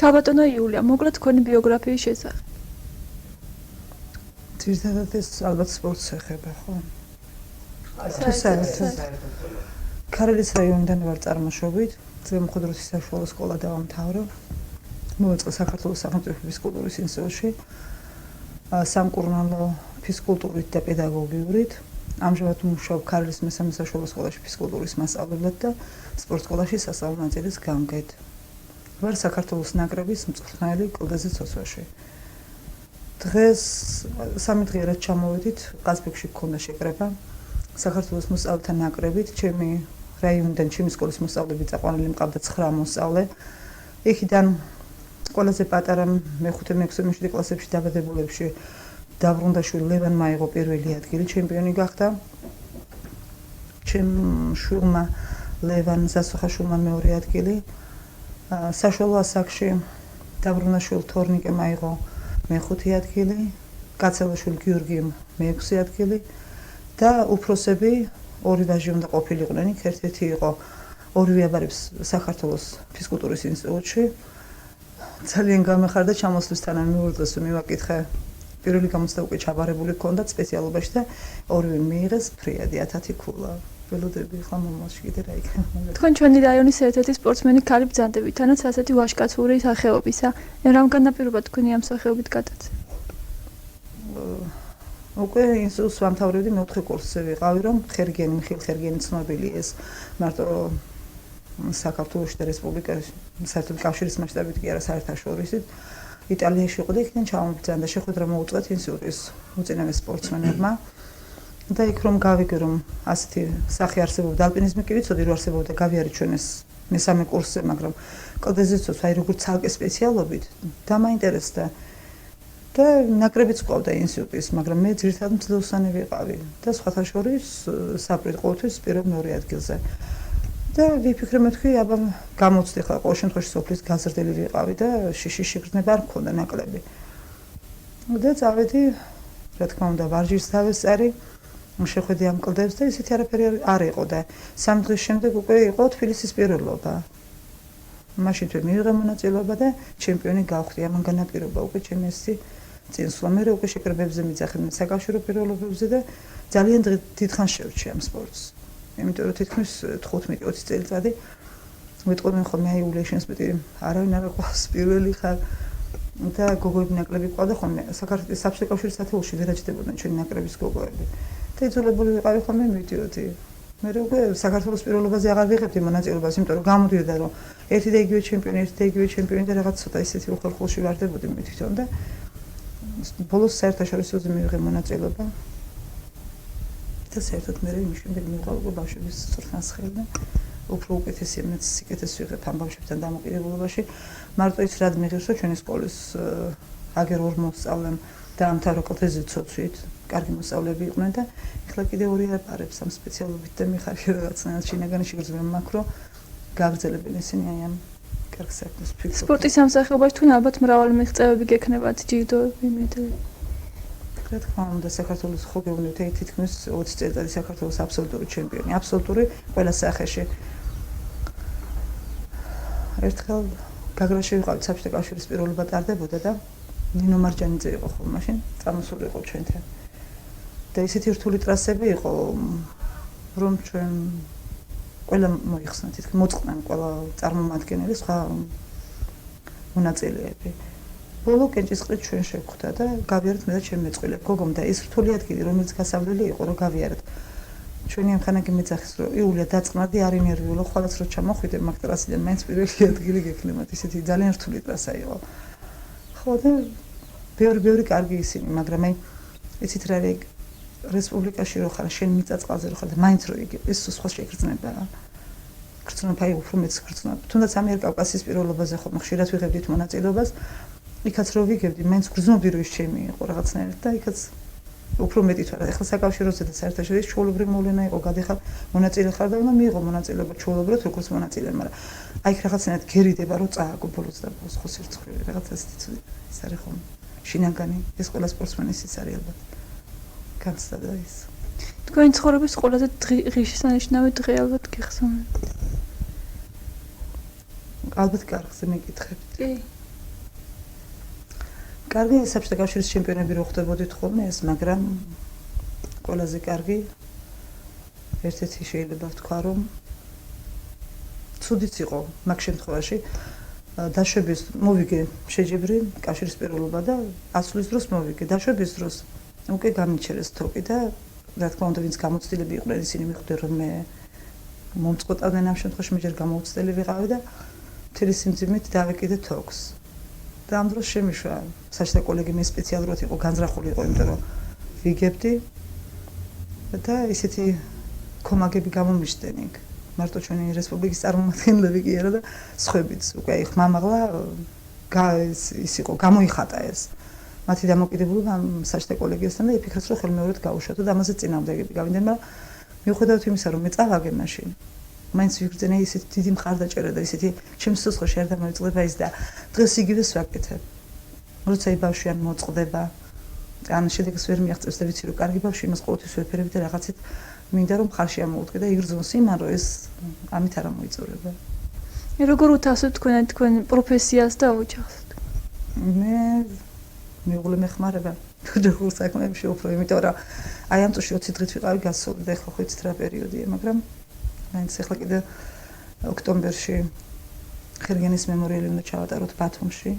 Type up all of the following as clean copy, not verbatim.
ქალბატონო იულია, მოკლედ თქვენი ბიოგრაფიის შესახებ. ძირითადად ეს ალბათ სპორტს ეხება, ხო? თუ საერთოდ ქარელის რაიონიდან ვარ წარმოშობით, ძველი საშუალო სკოლა დავამთავრე. მოვეწყე საქართველოს სახელმწიფო ფიზკულტურის ინსტიტუტში. სამკურნალო ფიზკულტურით და პედაგოგიურით. ამჟამად ვმუშაობ ქარელის მესამე საშუალო სკოლაში ფიზკულტურის მასწავლებლად და სპორტ სკოლაში სასწავლო ნაწილის გამგედ. ვარ საქართველოს ნაკრების მწვრთნელი კლდეზე ცოცვაში. დღეს 3 დღე რაც ჩამოვედით, ყაზბეგში გქონდა შეკრება. საქართველოს მოსწავლეთა ნაკრებით, ჩემი რაიონიდან ჩემი სკოლის მოსწავლეები წაყვანილი მყავდა 9 მოსწავლე. იქიდან ყველაზე პატარა მე-5-6 კლასებში დაბადებულებში დაბრუნდაშვილი ლევან მაიღო პირველი ადგილი, ჩემპიონი გახდა. ჩემ შვილმა ლევან ზასუხაშვილმა მეორე ადგილი. საშუალო ასაკში დაბრუნდაშვილი თორნიკე მაიღო მე-5 ადგილი, კაცელაშვილი გიორგიმ მე-6 ადგილი და უფროსები ორი ვაჟი უნდა ყოფილიყვნენ, ერთ-ერთი იყო ორივე აბარებს საქართველოს ფიზკულტურის ინსტიტუტში. ძალიან გამეხარდა ჩამოსვლისთანავე მეურვეს მივაკითხე. პირველი გამოცდა უკვე ჩაბარებული ჰქონდა სპეციალობაში და ორივე მიიღეს ფრიადი 10 ქულა. ველოდები ხომ მომავალში კიდე რა იქნება. თქვენ ჩვენი რაიონის ერთ-ერთი სპორტსმენი ქალი ბრძანდებით, თანაც ასეთი ვაჟკაცური სახეობისა. რამ განაპირობა თქვენი ამ სახეობით გადაცემა? უკვე ინსტიტუტს ვამთავრებდი მე-4 კურსზე ვიყავი, რომ ხერგენი, მიხეილ ხერგენი ცნობილი ეს მარტო საქართველოს და რესპუბლიკაში, საერთოდ კავშირის მასშტაბით კი არა საერთაშორისით. იტალიაში იყო და იქიდან ჩამოვბრძანდა, შეხვედრა მოუწყვეთ ინსტიტუტის უწინავეს სპორტსმენებმა. და იქ რომ გავიგე რომ ასეთი სახე არსებობდა, ალპინიზმი კი ვიცოდი რომ არსებობდა, გავიარე ჩვენ ეს მესამე კურსზე, მაგრამ კლდეზე ცოცვა, აი როგორც ცალკე სპეციალობით დამაინტერესდა. და ნაკრებიც ყავდა ინსტიტუტის, მაგრამ მე ძირითადად მძლეოსანი ვიყავი და სხვათა შორის საპრეტ ყოველთვის პირველ მეორე ადგილზე. და ვიფიქრე მეთქვი, აბა გამოცდი ხა ყოველ შემთხვევაში სოფლის გაზრდილი ვიყავი და შიში შეგრძნება არ მქონდა ნაკლები. და წავედი, რა თქმა უნდა, ვარჯიშს დავესწარი, შეხვედი ამ კლდებს და ისეთი არაფერი არ იყო და 3 დღის შემდეგ უკვე იყო თბილისის პირველობა. მაშინ თუ მივიღე მონაწილეობა და ჩემპიონი გავხდი, ამან განაპირობა უკვე ჩემი ესეთი წინსვლა. მე უკვე შეკრებებზე მიძახე საკავშირო პირველობებზე და ძალიან დიდხანს შევჩი ამ სპორტს. იმიტომ რომ თითქმის 15-20 წელიწადი ვიტყოდნენ ხოლმე აი იულიაში მეტი არავინ არ ყავს პირველი ხარ და გოგოები ნაკლები ყავდა ხოლმე საქართველოს საბჭოთა კავშირის ათეულში ვერაჯდებოდნენ ჩვენი ნაკრების გოგოები და იძულებული ვიყავი ხოლმე მივიდიოდი. მე უკვე საქართველოს პირველობაზე აღარ ვიღებდი მონაწილეობას, იმიტომ რომ გამოდიოდა რომ ერთი და იგივე ჩემპიონი და რაღაც ცოტა ისეთი უხერხულში ვარდებოდი მე თვითონ და ბოლოს საერთაშორისოზე მივიღე მონაწილეობა. და საერთოდ მე იმის შემდეგ მივყავ უკვე ბავშვების სწორხანსხელი და უფრო უკეთესი მეც სიკეთეს ვიღებ ამ ბავშვებთან დამოკიდებულებაში. მარტო ის რად მიღებს რომ ჩვენი სკოლის აგერ ორ მოსწავლემ დაამთავრა კლდეზე ცოცვით, კარგი მოსწავლეები იყვნენ და ეხლა კიდე ორი აპარებს ამ სპეციალობით და მიხარია რაღაცნაირად შინაგანი შეგრძნება მაქრო გაგრძელებენ ისინი აი ამ კარგ საქმეს ფიქრობ. სპორტის სამსახიობაში თქვენ ალბათ მრავალი მიღწევები გექნებათ, ჯილდოები, მედლები. რა თქმა უნდა, საქართველოს ხო გეუბნებით, აი თითქმის 20 წელიწადი საქართველოს აბსოლუტური ჩემპიონი, აბსოლუტური ყველა სახეში. ერთხელ გაგრაში ვიყავით საბჭოთა კავშირის პირველობა ტარდებოდა და ნინო მარჯანიძე იყო ხოლმე მაშინ წამოსული იყო ჩვენთან. და ისეთი რთული ტრასები იყო, რომ ჩვენ ყველა მოიხსნა, თითქმის მოწყდნენ ყველა წარმომადგენელი სხვა მონაწილეები. ბოლო კენჭისყრით ჩვენ შევხვდა და გავიარეთ მე და ჩემი მეწყვილე გოგომ და ის რთული ადგილი, რომელიც გასავლელი იყო, რომ გავიარეთ. ჩვენი ამხანაგი მეძახის რომ იულია დაწყნადი არ ინერვიულო, ხოლმე რო ჩამოხვიდე მაგ ტრასიდან, მაინც პირველი ადგილი გექნებათ, ისეთი ძალიან რთული ტრასა იყო. ხო და ბევრი კარგი ისინი, მაგრამ აი იცით რა არის რესპუბლიკაში რო ხარ, შენ მიწაწყალზე რო ხარ და მაინც რო იგი ეს სხვა შეგრძნება. გრძნობ აი უფრო მეც გრძნობ. თუნდაც ამიერკავკასიის პირველობაზე ხომ ხშირად ვიღებდით მონაწილეობას. იქაც რო ვიგებდი, მაინც გრძნობდი რომ ის ჩემი იყო რაღაცნაირად და იქაც უფრო მეტი თორე. ეხლა საკავშიროზე და საერთაშორისო ჩვეულებრივი მოვლენა იყო, გადახარ მონაწილე ხარ და უნდა მიიღო მონაწილეობა ჩვეულებრივად როგორც მონაწილე, მაგრამ აი იქ რაღაცნაირად გერიდება რომ წააგო ბოლოს და ბოლოს ხო სირცხვილი რაღაც ასეთი ცუდი ის არის ხომ შინაგანი ეს ყველა სპორტსმენის ის არის ალბათ. განცდა და ის. თქვენი ცხოვრების ყველაზე ღირსშესანიშნავი დღე ალბათ გიხსოვთ. ალბათ კარგზე მეკითხებთ. კი. კარგი საბჭოთა კავშირის ჩემპიონები რო ხდებოდით ხოლმე ეს, მაგრამ ყველაზე კარგი ერთ-ერთი შეიძლება ვთქვა, რომ ცუდიც იყო მაგ შემთხვევაში დაშვების მოვიგე შეჯიბრი კავშირის პირველობა და ასვლის დროს მოვიგე დაშვების დროს უკვე გამიჩერეს თოკი და რა თქმა უნდა ვინც გამოცდილები იყვნენ ისინი მიხვდნენ რომ მე მომწყვეტავდნენ ამ შემთხვევაში მე ჯერ გამოცდილი ვიყავი და მთელი სიმძიმით დავეკიდე თოკს და ამ დროს შემიშვა საჭიროა კოლეგი მე სპეციალურად იყო განზრახული იყო იმიტომ რომ ვიგებდი და ისეთი კომაგები გამომიშდნენ იქ მარტო ჩვენი რესპუბლიკის წარმომადგენლები კი არა და სხვაებიც უკვე ხმამაღლა ის იყო გამოიხატა ეს მათი დამოკიდებულება ამ საჭიროა კოლეგიასთან და იფიქრეს რომ ხელმეორედ გაუშვათ და ამაზე წინააღმდეგები გავიდნენ მაგრამ მიუხედავად იმისა რომ მე წავაგე მაშინ მაინც ვიგრძენე ისეთი დიდი მხარდაჭერა და ისეთი ჩემს სიცოცხლეში არ დამოიწყდება ის და დღეს იგივეს ვაკეთებ როცა ბავშვი ან მოწყდება ან შედეგს ვერ მიაღწევს და ვიცი რომ კარგი ბავშვი იმას ყოველთვის ვეფერები და რაღაცით მინდა რომ ხარში ამოუდგე და იგრძნოს იმან რომ ეს ამით არ მოიწურება. როგორ უთავსებთ თქვენ პროფესიას და ოჯახს? მე მეუღლე მეხმარება ოჯახურ საქმეებში უფრო იმიტომ რომ აი ამ წუთში 20 დღით ვიყავი გასული და ეხლა ხვიცით რა პერიოდია მაგრამ მაინც ეხლა კიდე ოქტომბერში ხერგენის მემორიალი უნდა ჩავატაროთ ბათუმში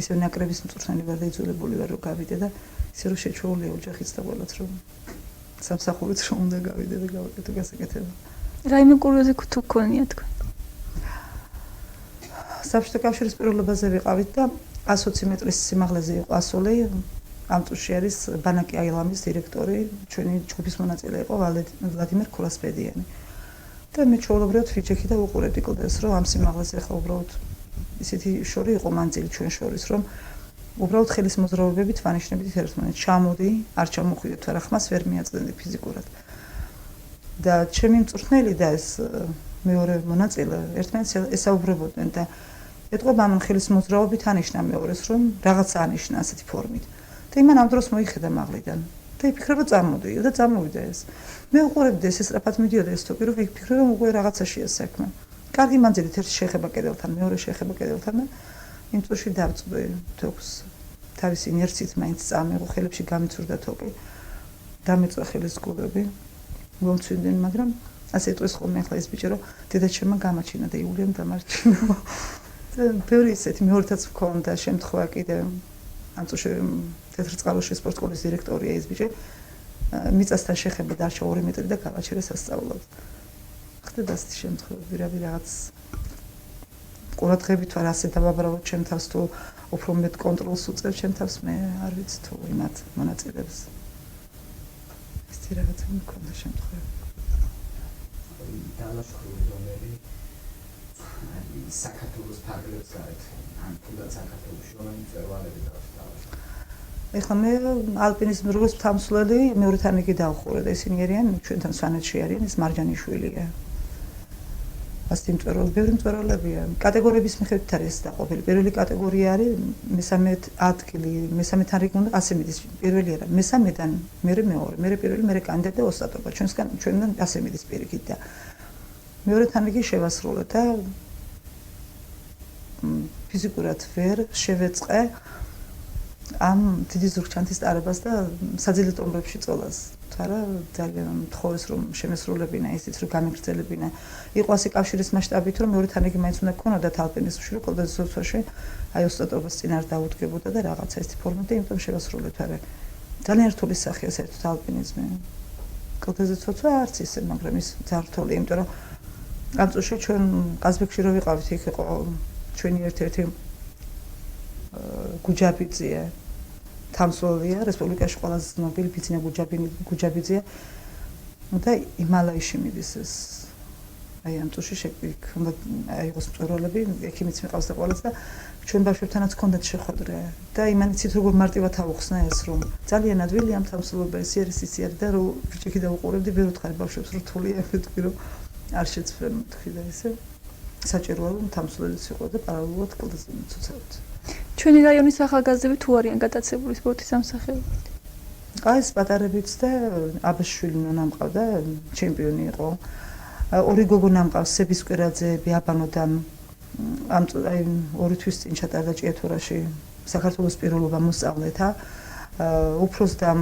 ისევ ნაკრების მწვრთნელი ვარ და იძულებული ვარ რომ გავიდე და ისე რომ შეჩვეულია ოჯახიც და ყველაც რომ სამსახურიც რომ უნდა გავიდე და გავაკეთო გასაკეთება. რაიმე კურიოზი თუ გქონია თქვენ? საბჭოთა კავშირის პირველობაზე ვიყავით და 120 მეტრის სიმაღლეზე იყო ასოლი. ამ წუთში არის ბანაკი აილამის დირექტორი, ჩვენი ჯგუფის მონაწილე იყო ვლადიმერ ქურასპედიანი. და მე ჩვეულებრივად ვიჯექი და უყურებდი კლდეს რომ ამ სიმაღლეზე ახლა უბრალოდ ისეთი შორი იყო მანძილი ჩვენ შორის რომ უბრალოდ ხელის მოძრაობებით ვანიშნებდით ერთმანეთს ჩამოდი არ ჩამოხვიდეთ არა ხმას ვერ მიაწვდენდი ფიზიკურად და ჩემი მწვრთნელი და ეს მეორე მონაწილე ერთმანეთს ესაუბრებოდნენ და ეტყობა ამ ხელის მოძრაობით ანიშნა მეორეს რომ რაღაცა ანიშნა ასეთი ფორმით და იმან ამ დროს მოიხედა მაღლიდან და იფიქრება წამოდიო და წამოვიდა ეს მე უყურებდი ეს სწრაფად მიდიოდა ეს თოკი რომ ვიფიქრე რომ უკვე რაღაცაშია საქმე კარგი მანძილით ერთი შეეხება კედელთან მეორე შეეხება კედელთან და იმ წუთში დავწვდი თოკს თავის ინერციით მაინც წამეღო ხელებში გამიცურდა თოკი დამეწვა ხელის გულები მომცვიდნენ მაგრამ ასე იტყვის ხოლმე ახლა ეს ბიჭო რომ დედაჩემმა გამაჩინა და იულიამ დამარჩინა და ბევრი ისეთი მეორეთაც მქონდა შემთხვევა კიდე ამ წუთში თეთრწყაროში სპორტ სკოლის დირექტორია ეს ბიჭი მიწასთან შეხება დარჩა 2 მეტრი და გავაჩერე სასწაულად ხდება ასეთი შემთხვევები რაღაც ყურადღებით ვარ ასე დავაბრალოთ ჩემ თავს თუ უფრო მეტ კონტროლს უწევ ჩემ თავს მე არ ვიცი თუ იმათ მონაწილეებს ეს რაღაცა მქონდა შემთხვევები დალაშქრული დონები საქართველოს ფარგლებს გარეთ ან თუნდაც საქართველოში რომელი მწვერვალები დავსტავეთ ეხლა მე ალპინიზმის როგორც თამსვლელი მეორე თანხი დავხურე და ისინი არიან ჩვენთან სვანეთში არიან ეს მარჯანიშვილია ასეთი მწვერვალი ბევრი მწვერვალებია კატეგორიების მიხედვით არის დაყოფილი პირველი კატეგორია არის მესამე ადგილი მესამე თანხი უნდა ასე მიდის პირველი არა მესამედან მეორე მეორე მეორე პირველი მეორე კანდიდატი ოსტატობა ჩვენთან ასე მიდის პირიქით და მეორე თანხი შევასრულე და ფიზიკურად ვერ შევეწყე ამ დიდი ზურგჩანთის ტარებას და საძილე ტომბებში წოლას თარა ძალიან მთხოვეს რომ შემესრულებინა ისიც რომ გამიგრძელებინა იყო ასე კავშირის მასშტაბით რომ მეორე თანხი მაინც უნდა გქონოდა ალპინიზმში რომ კლდეს სოციალში აი ოსტატობას წინ არ დაუდგებოდა და რაღაცა ესეთი ფორმა და იმიტომ შევასრულე თარა ძალიან რთული სახეა საერთოდ ალპინიზმი კლდეზე ცოცვა არც ისე მაგრამ ის ძართული იმიტომ რომ ამ წუთში ჩვენ ყაზბეგში რო ვიყავით იქ იყო ჩვენი ერთ-ერთი გუჯაბიძე თამსვლელია რესპუბლიკაში ყველაზე ცნობილი ბიძინა გუჯაბიძე და იმალაიში მიდის ეს აი ამ წუთში შეგვიქ უნდა აიღოს მწვერვალები ექიმიც მიყავს და ყველას და ჩვენ ბავშვებთანაც ჰქონდათ შეხვედრა და იმან იცით როგორ მარტივად ავუხსნა ეს რომ ძალიან ადვილი ამ თამსვლელობაში არის ისე არის და რომ ბიჭი და უყურებდი ვერ უთხარი ბავშვებს რთულია მეთქვი რომ არ შეცვლენ თქვი და ესე საჭიროა რომ თამსვლელიც იყო და პარალელურად კლდეზე მიცოცავთ ჩვენი რაიონის ახალგაზრდები თუ არიან გატაცებული სპორტის ამსახურებით? აი ეს პატარებიც და აბაშშვილი ნონა მყავდა ჩემპიონი იყო ორი გოგონა მყავს სების კვირაძეები აბანოდან აი 2 თვის წინ ჩატარდა ჭიათურაში საქართველოს პირველობა მოსწავლეთა უფროსდამ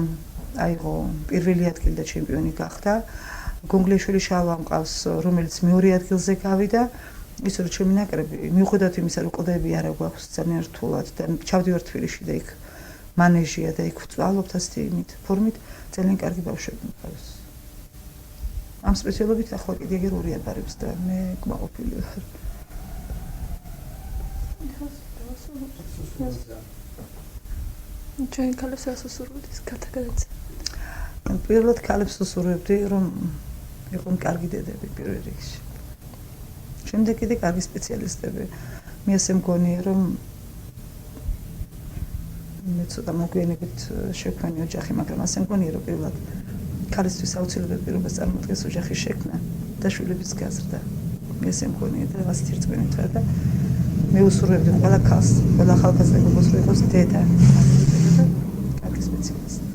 აიღო პირველი ადგილი და ჩემპიონი გახდა. გონგლიაშვილი შალვა მყავს, რომელიც მეორე ადგილზე გავიდა. ისე რომ ჩემი ნაკრები მიუხედავად იმისა, რომ კლდეები არა გვაქვს ძალიან რთულად და ჩავდივარ თბილისში და იქ მანეჟია და იქ ვწვალობთ ასეთი ფორმით ძალიან კარგი ბავშვები მყავს. ამ სპეციალობით ახლა კიდე ეგ ორი აბარებს და მე კმაყოფილი ვარ. ჩვენ ქალებს რას უსურვებთ ის გადაგაცემა? პირველად ქალებს უსურვებდი რომ იყვნენ კარგი დედები პირველ რიგში. შემდეგ კიდე კარგი სპეციალისტები. მე ასე მგონია რომ მე ცოტა მოგვიანებით შექმნი ოჯახი, მაგრამ ასე მგონია რომ პირველად ქალისთვის აუცილებელი პირობას წარმოადგენს ოჯახის შექმნა და შვილების გაზრდა. მე ასე მგონია და ასეთი რწმენით ვარ და მე უსურვებდი ყველა ქალს, ყველა ახალგაზრდა გოგოს რომ იყოს დედა. კარგი სპეციალისტი.